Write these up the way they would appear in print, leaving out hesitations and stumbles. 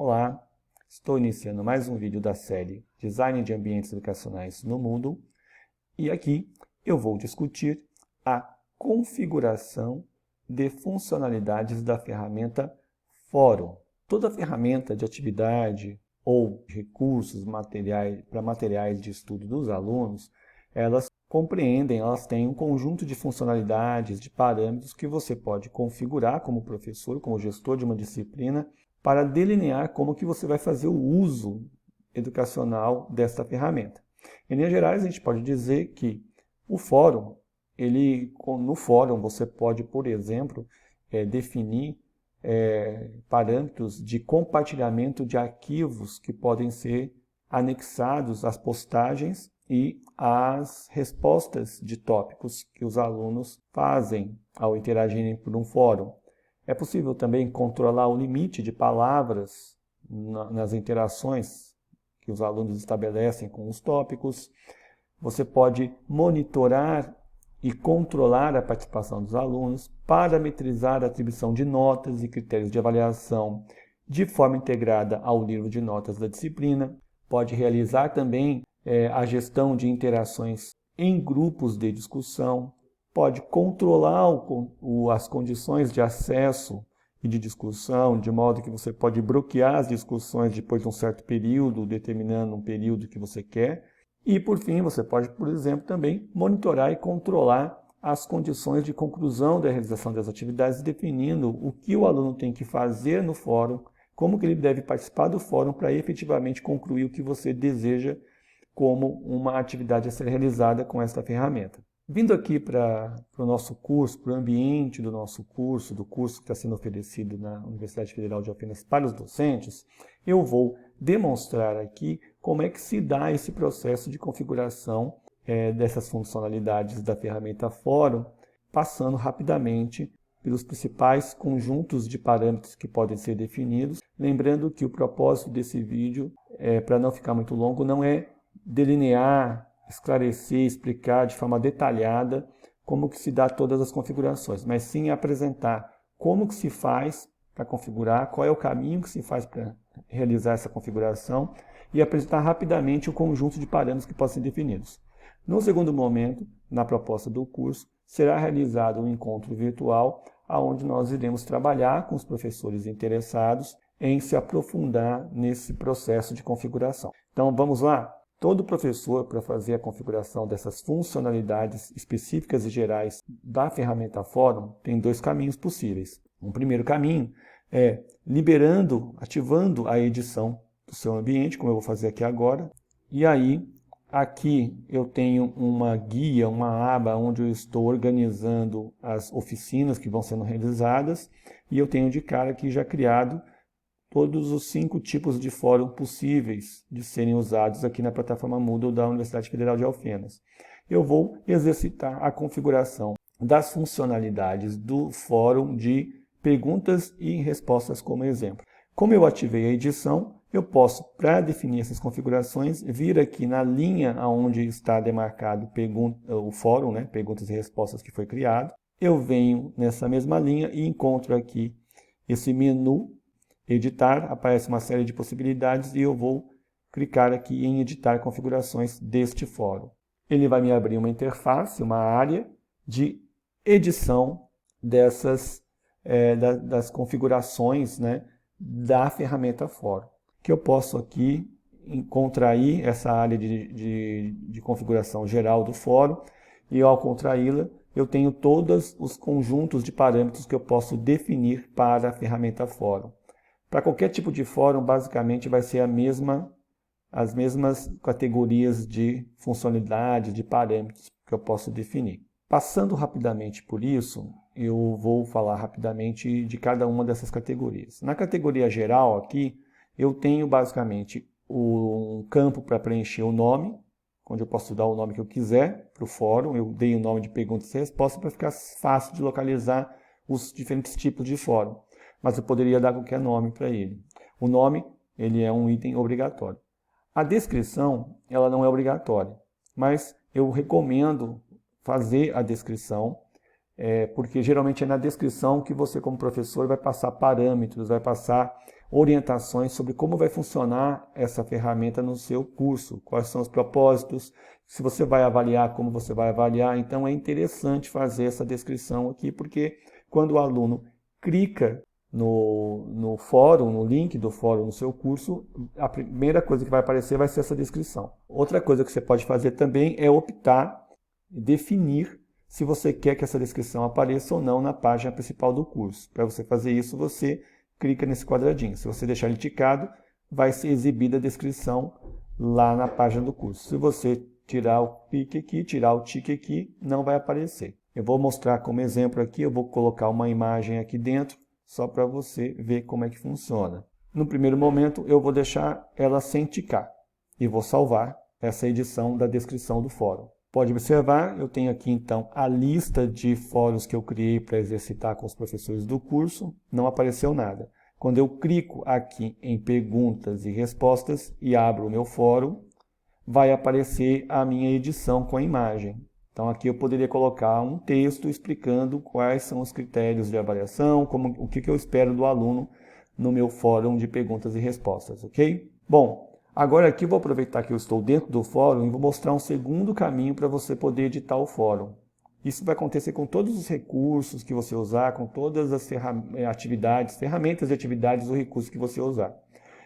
Olá, estou iniciando mais um vídeo da série Design de Ambientes Educacionais no Moodle e aqui eu vou discutir a configuração de funcionalidades da ferramenta Fórum. Toda ferramenta de atividade ou recursos para materiais de estudo dos alunos, elas compreendem, elas têm um conjunto de funcionalidades, de parâmetros que você pode configurar como professor, como gestor de uma disciplina, para delinear como que você vai fazer o uso educacional desta ferramenta. Em linhas gerais, a gente pode dizer que o fórum, no fórum você pode, por exemplo, definir parâmetros de compartilhamento de arquivos que podem ser anexados às postagens e às respostas de tópicos que os alunos fazem ao interagirem por um fórum. É possível também controlar o limite de palavras nas interações que os alunos estabelecem com os tópicos. Você pode monitorar e controlar a participação dos alunos, parametrizar a atribuição de notas e critérios de avaliação de forma integrada ao livro de notas da disciplina. Pode realizar também a gestão de interações em grupos de discussão. Pode controlar as condições de acesso e de discussão, de modo que você pode bloquear as discussões depois de um certo período, determinando um período que você quer. E, por fim, você pode, por exemplo, também monitorar e controlar as condições de conclusão da realização das atividades, definindo o que o aluno tem que fazer no fórum, como que ele deve participar do fórum para efetivamente concluir o que você deseja como uma atividade a ser realizada com esta ferramenta. Vindo aqui para o nosso curso, para o ambiente do nosso curso, do curso que está sendo oferecido na Universidade Federal de Alfenas para os docentes, eu vou demonstrar aqui como é que se dá esse processo de configuração dessas funcionalidades da ferramenta Fórum, passando rapidamente pelos principais conjuntos de parâmetros que podem ser definidos. Lembrando que o propósito desse vídeo, para não ficar muito longo, não é delinear, esclarecer, explicar de forma detalhada como que se dá todas as configurações, mas sim apresentar como que se faz para configurar, qual é o caminho que se faz para realizar essa configuração e apresentar rapidamente o conjunto de parâmetros que podem ser definidos. No segundo momento, na proposta do curso, será realizado um encontro virtual onde nós iremos trabalhar com os professores interessados em se aprofundar nesse processo de configuração. Então vamos lá? Todo professor, para fazer a configuração dessas funcionalidades específicas e gerais da ferramenta Fórum, tem dois caminhos possíveis. Um primeiro caminho é liberando, ativando a edição do seu ambiente, como eu vou fazer aqui agora. E aí, aqui eu tenho uma guia, uma aba onde eu estou organizando as oficinas que vão sendo realizadas. E eu tenho de cara aqui já criado todos os 5 tipos de fórum possíveis de serem usados aqui na plataforma Moodle da Universidade Federal de Alfenas. Eu vou exercitar a configuração das funcionalidades do fórum de perguntas e respostas como exemplo. Como eu ativei a edição, eu posso, para definir essas configurações, vir aqui na linha onde está demarcado o fórum, perguntas e respostas que foi criado. Eu venho nessa mesma linha e encontro aqui esse menu editar, aparece uma série de possibilidades e eu vou clicar aqui em editar configurações deste fórum. Ele vai me abrir uma interface, uma área de edição das configurações da ferramenta Fórum. Que eu posso aqui contrair essa área de configuração geral do fórum e ao contraí-la eu tenho todos os conjuntos de parâmetros que eu posso definir para a ferramenta Fórum. Para qualquer tipo de fórum, basicamente vai ser as mesmas categorias de funcionalidade, de parâmetros que eu posso definir. Passando rapidamente por isso, eu vou falar rapidamente de cada uma dessas categorias. Na categoria geral aqui, eu tenho basicamente um campo para preencher o nome, onde eu posso dar o nome que eu quiser para o fórum. Eu dei o nome de perguntas e respostas para ficar fácil de localizar os diferentes tipos de fórum. Mas eu poderia dar qualquer nome para ele. O nome, ele é um item obrigatório. A descrição, ela não é obrigatória, mas eu recomendo fazer a descrição, porque geralmente é na descrição que você, como professor, vai passar parâmetros, vai passar orientações sobre como vai funcionar essa ferramenta no seu curso, quais são os propósitos, se você vai avaliar, como você vai avaliar. Então é interessante fazer essa descrição aqui, porque quando o aluno clica no fórum, no link do fórum no seu curso, a primeira coisa que vai aparecer vai ser essa descrição. Outra coisa que você pode fazer também é optar e definir se você quer que essa descrição apareça ou não na página principal do curso. Para você fazer isso, você clica nesse quadradinho. Se você deixar ele ticado, vai ser exibida a descrição lá na página do curso. Se você tirar o clique aqui, tirar o tique aqui, não vai aparecer. Eu vou mostrar como exemplo aqui, eu vou colocar uma imagem aqui dentro, só para você ver como é que funciona. No primeiro momento, eu vou deixar ela sem ticar e vou salvar essa edição da descrição do fórum. Pode observar, eu tenho aqui então a lista de fóruns que eu criei para exercitar com os professores do curso, não apareceu nada. Quando eu clico aqui em perguntas e respostas e abro o meu fórum, vai aparecer a minha edição com a imagem. Então aqui eu poderia colocar um texto explicando quais são os critérios de avaliação, o que eu espero do aluno no meu fórum de perguntas e respostas, ok? Bom, agora aqui eu vou aproveitar que eu estou dentro do fórum e vou mostrar um segundo caminho para você poder editar o fórum. Isso vai acontecer com todos os recursos que você usar, com todas as ferramentas e atividades ou recursos que você usar.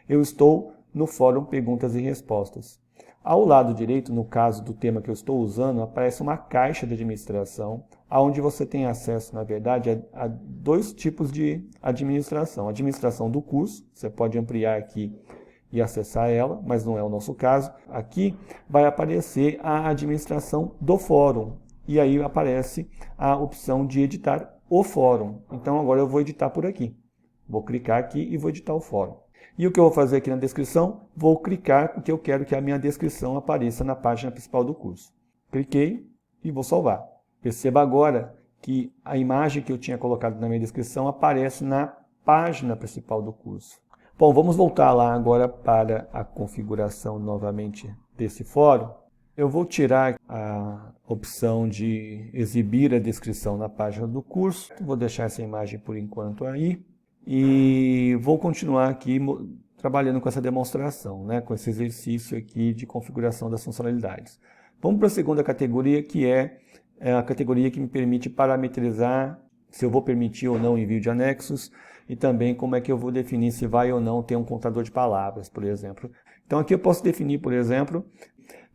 Eu estou no fórum Perguntas e Respostas. Ao lado direito, no caso do tema que eu estou usando, aparece uma caixa de administração, onde você tem acesso, na verdade, a dois tipos de administração. A administração do curso, você pode ampliar aqui e acessar ela, mas não é o nosso caso. Aqui vai aparecer a administração do fórum, e aí aparece a opção de editar o fórum. Então agora eu vou editar por aqui. Vou clicar aqui e vou editar o fórum. E o que eu vou fazer aqui na descrição? Vou clicar porque eu quero que a minha descrição apareça na página principal do curso. Cliquei e vou salvar. Perceba agora que a imagem que eu tinha colocado na minha descrição aparece na página principal do curso. Bom, vamos voltar lá agora para a configuração novamente desse fórum. Eu vou tirar a opção de exibir a descrição na página do curso. Vou deixar essa imagem por enquanto aí. E vou continuar aqui trabalhando com essa demonstração, né, com esse exercício aqui de configuração das funcionalidades. Vamos para a segunda categoria, que é a categoria que me permite parametrizar se eu vou permitir ou não o envio de anexos e também como é que eu vou definir se vai ou não ter um contador de palavras, por exemplo. Então aqui eu posso definir, por exemplo,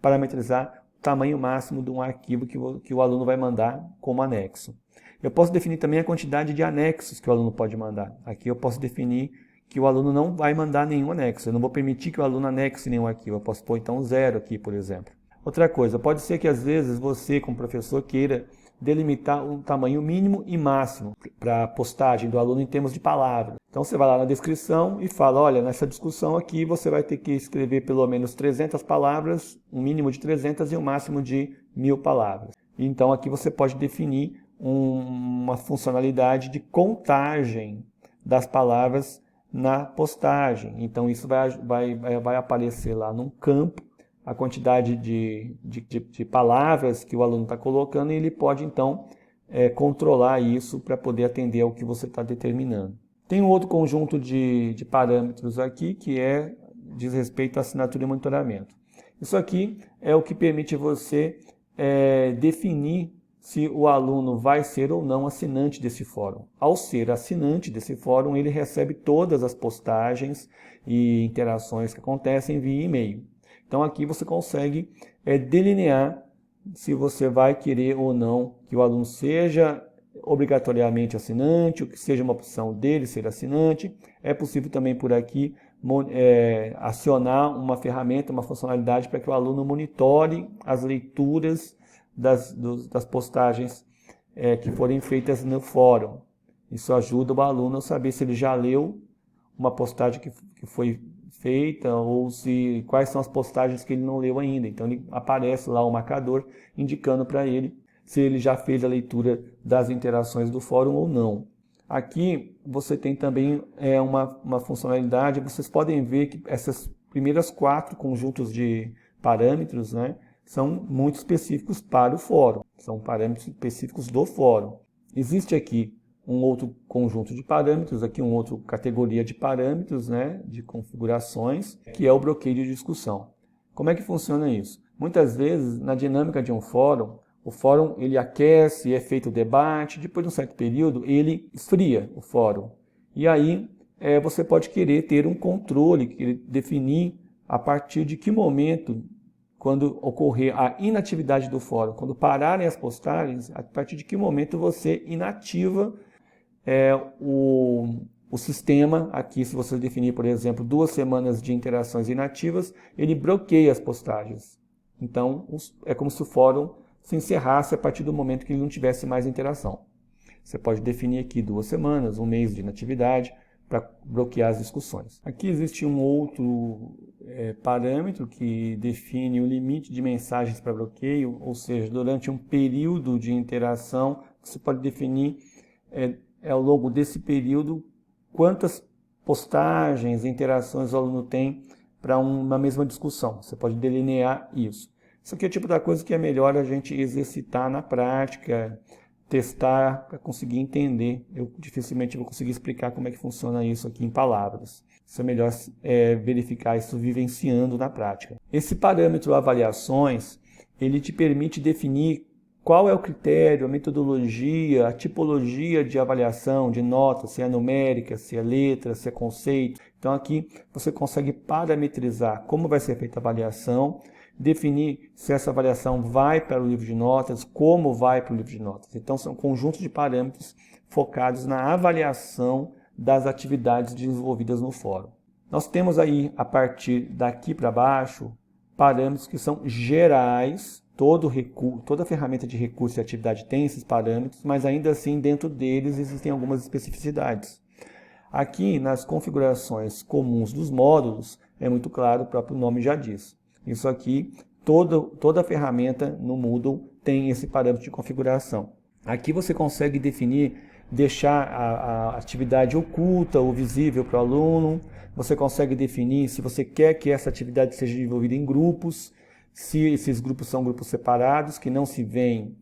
parametrizar o tamanho máximo de um arquivo que o aluno vai mandar como anexo. Eu posso definir também a quantidade de anexos que o aluno pode mandar. Aqui eu posso definir que o aluno não vai mandar nenhum anexo. Eu não vou permitir que o aluno anexe nenhum arquivo. Eu posso pôr então 0 aqui, por exemplo. Outra coisa, pode ser que às vezes você, como professor, queira delimitar um tamanho mínimo e máximo para a postagem do aluno em termos de palavras. Então você vai lá na descrição e fala, olha, nessa discussão aqui você vai ter que escrever pelo menos 300 palavras, um mínimo de 300 e um máximo de 1000 palavras. Então aqui você pode definir uma funcionalidade de contagem das palavras na postagem. Então isso vai aparecer lá num campo a quantidade de palavras que o aluno está colocando e ele pode então controlar isso para poder atender ao que você está determinando. Tem um outro conjunto de parâmetros aqui que diz respeito à assinatura e monitoramento. Isso aqui é o que permite você definir se o aluno vai ser ou não assinante desse fórum. Ao ser assinante desse fórum, ele recebe todas as postagens e interações que acontecem via e-mail. Então aqui você consegue delinear se você vai querer ou não que o aluno seja obrigatoriamente assinante, ou que seja uma opção dele ser assinante. É possível também por aqui acionar uma ferramenta, uma funcionalidade para que o aluno monitore as leituras das postagens que forem feitas no fórum. Isso ajuda o aluno a saber se ele já leu uma postagem que foi feita ou quais são as postagens que ele não leu ainda. Então ele aparece lá o marcador indicando para ele se ele já fez a leitura das interações do fórum ou não. Aqui você tem também uma funcionalidade, vocês podem ver que essas primeiras 4 conjuntos de parâmetros, né, são muito específicos para o fórum, são parâmetros específicos do fórum. Existe aqui um outro conjunto de parâmetros, aqui uma outra categoria de parâmetros, né, de configurações, que é o bloqueio de discussão. Como é que funciona isso? Muitas vezes, na dinâmica de um fórum, o fórum ele aquece, é feito o debate, depois de um certo período ele esfria o fórum. E aí você pode querer ter um controle, querer definir a partir de que momento, quando ocorrer a inatividade do fórum, quando pararem as postagens, a partir de que momento você inativa o sistema. Aqui, se você definir, por exemplo, 2 semanas de interações inativas, ele bloqueia as postagens. Então, é como se o fórum se encerrasse a partir do momento que ele não tivesse mais interação. Você pode definir aqui 2 semanas, 1 mês de inatividade, para bloquear as discussões. Aqui existe um outro parâmetro que define o limite de mensagens para bloqueio, ou seja, durante um período de interação, você pode definir ao longo desse período quantas postagens, interações o aluno tem para uma mesma discussão. Você pode delinear isso. Isso aqui é o tipo da coisa que é melhor a gente exercitar na prática, testar para conseguir entender. Eu dificilmente vou conseguir explicar como é que funciona isso aqui em palavras. Isso é melhor verificar isso vivenciando na prática. Esse parâmetro avaliações, ele te permite definir qual é o critério, a metodologia, a tipologia de avaliação, de nota, se é numérica, se é letra, se é conceito. Então aqui você consegue parametrizar como vai ser feita a avaliação, definir se essa avaliação vai para o livro de notas, como vai para o livro de notas. Então são um conjunto de parâmetros focados na avaliação das atividades desenvolvidas no fórum. Nós temos aí, a partir daqui para baixo, parâmetros que são gerais. Toda ferramenta de recurso e atividade tem esses parâmetros, mas ainda assim dentro deles existem algumas especificidades. Aqui nas configurações comuns dos módulos, é muito claro, o próprio nome já diz. Isso aqui, toda ferramenta no Moodle tem esse parâmetro de configuração. Aqui você consegue definir, deixar a atividade oculta ou visível para o aluno. Você consegue definir se você quer que essa atividade seja desenvolvida em grupos, se esses grupos são grupos separados, que não se veem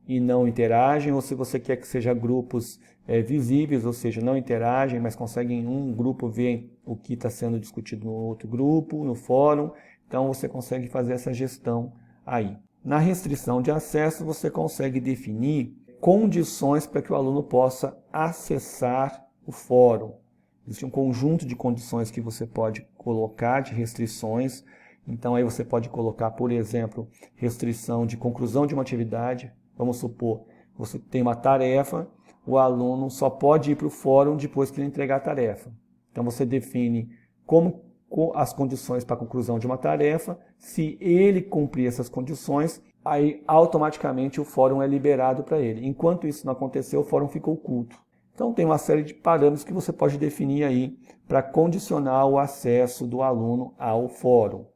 e não interagem, ou se você quer que sejam grupos visíveis, ou seja, não interagem, mas conseguem em um grupo ver o que está sendo discutido no outro grupo, no fórum. Então você consegue fazer essa gestão aí. Na restrição de acesso, você consegue definir condições para que o aluno possa acessar o fórum. Existe um conjunto de condições que você pode colocar, de restrições. Então aí você pode colocar, por exemplo, restrição de conclusão de uma atividade. Vamos supor, você tem uma tarefa, o aluno só pode ir para o fórum depois que ele entregar a tarefa. Então você define como as condições para a conclusão de uma tarefa. Se ele cumprir essas condições, aí automaticamente o fórum é liberado para ele. Enquanto isso não acontecer, o fórum fica oculto. Então tem uma série de parâmetros que você pode definir aí para condicionar o acesso do aluno ao fórum.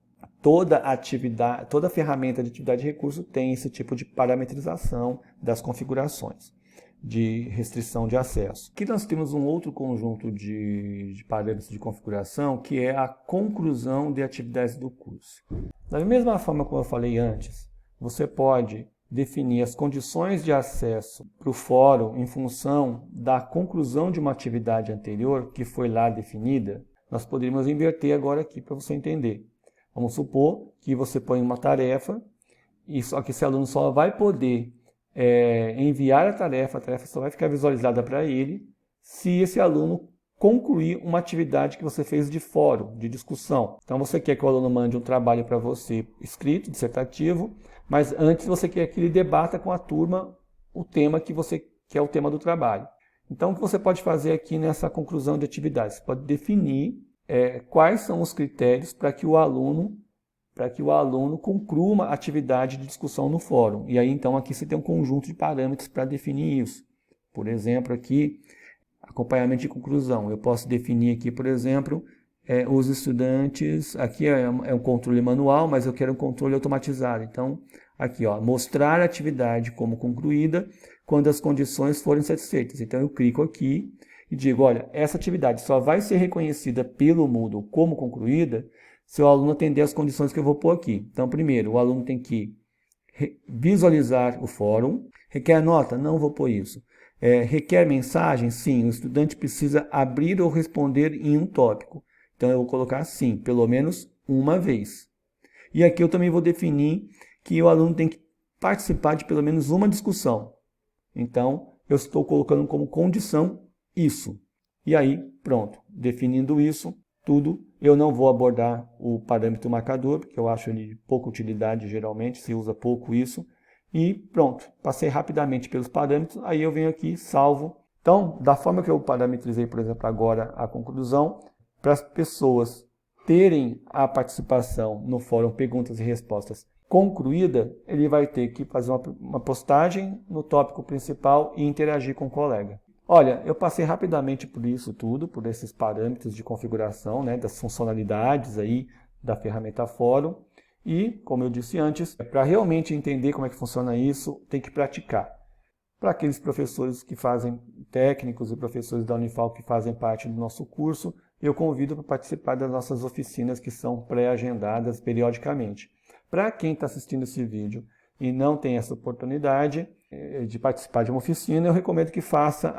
Toda ferramenta de atividade de recurso tem esse tipo de parametrização das configurações de restrição de acesso. Aqui nós temos um outro conjunto de parâmetros de configuração, que é a conclusão de atividades do curso. Da mesma forma como eu falei antes, você pode definir as condições de acesso para o fórum em função da conclusão de uma atividade anterior que foi lá definida. Nós poderíamos inverter agora aqui para você entender. Vamos supor que você põe uma tarefa, e só que esse aluno só vai poder enviar a tarefa só vai ficar visualizada para ele se esse aluno concluir uma atividade que você fez de fórum, de discussão. Então você quer que o aluno mande um trabalho para você escrito, dissertativo, mas antes você quer que ele debata com a turma o tema que é o tema do trabalho. Então o que você pode fazer aqui nessa conclusão de atividades? Você pode definir quais são os critérios para que o aluno conclua uma atividade de discussão no fórum. E aí, então, aqui você tem um conjunto de parâmetros para definir isso. Por exemplo, aqui, acompanhamento de conclusão. Eu posso definir aqui, por exemplo, os estudantes, aqui é um controle manual, mas eu quero um controle automatizado. Então, aqui, ó, mostrar a atividade como concluída quando as condições forem satisfeitas. Então, eu clico aqui e digo, olha, essa atividade só vai ser reconhecida pelo Moodle como concluída se o aluno atender as condições que eu vou pôr aqui. Então, primeiro, o aluno tem que visualizar o fórum. Requer nota? Não vou pôr isso. Requer mensagem? Sim, o estudante precisa abrir ou responder em um tópico. Então eu vou colocar assim, pelo menos uma vez. E aqui eu também vou definir que o aluno tem que participar de pelo menos uma discussão. Então eu estou colocando como condição isso. E aí, pronto, definindo isso, tudo, eu não vou abordar o parâmetro marcador, porque eu acho ele de pouca utilidade geralmente, se usa pouco isso. E pronto, passei rapidamente pelos parâmetros, aí eu venho aqui, salvo. Então, da forma que eu parametrizei, por exemplo, agora a conclusão, para as pessoas terem a participação no fórum Perguntas e Respostas concluída, ele vai ter que fazer uma postagem no tópico principal e interagir com o colega. Olha, eu passei rapidamente por isso tudo, por esses parâmetros de configuração, né, das funcionalidades aí da ferramenta Fórum. E, como eu disse antes, para realmente entender como é que funciona isso, tem que praticar. Para aqueles professores que fazem, técnicos e professores da Unifal que fazem parte do nosso curso, eu convido para participar das nossas oficinas que são pré-agendadas periodicamente. Para quem está assistindo esse vídeo e não tem essa oportunidade de participar de uma oficina, eu recomendo que faça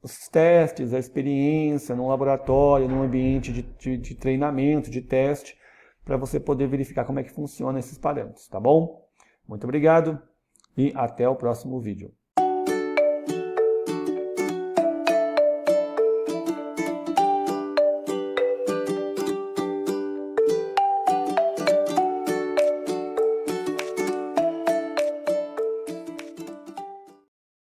os testes, a experiência num laboratório, num ambiente de treinamento, de teste, para você poder verificar como é que funcionam esses parâmetros, tá bom? Muito obrigado e até o próximo vídeo.